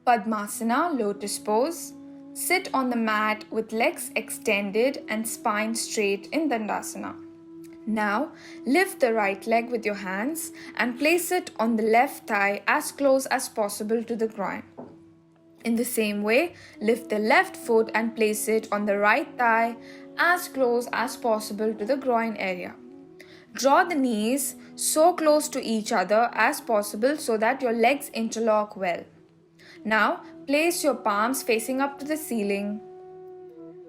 Padmasana, lotus pose. Sit on the mat with legs extended and spine straight in Dandasana. Now, lift the right leg with your hands and place it on the left thigh as close as possible to the groin. In the same way, lift the left foot and place it on the right thigh as close as possible to the groin area. Draw the knees so close to each other as possible so that your legs interlock well. Now, place your palms facing up to the ceiling.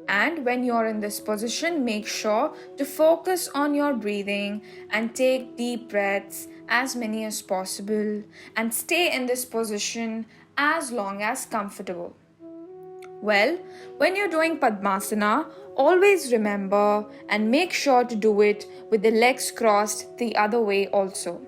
And when you're in this position, make sure to focus on your breathing and take deep breaths, as many as possible, and stay in this position as long as comfortable. Well, when you're doing Padmasana, always remember and make sure to do it with the legs crossed the other way also.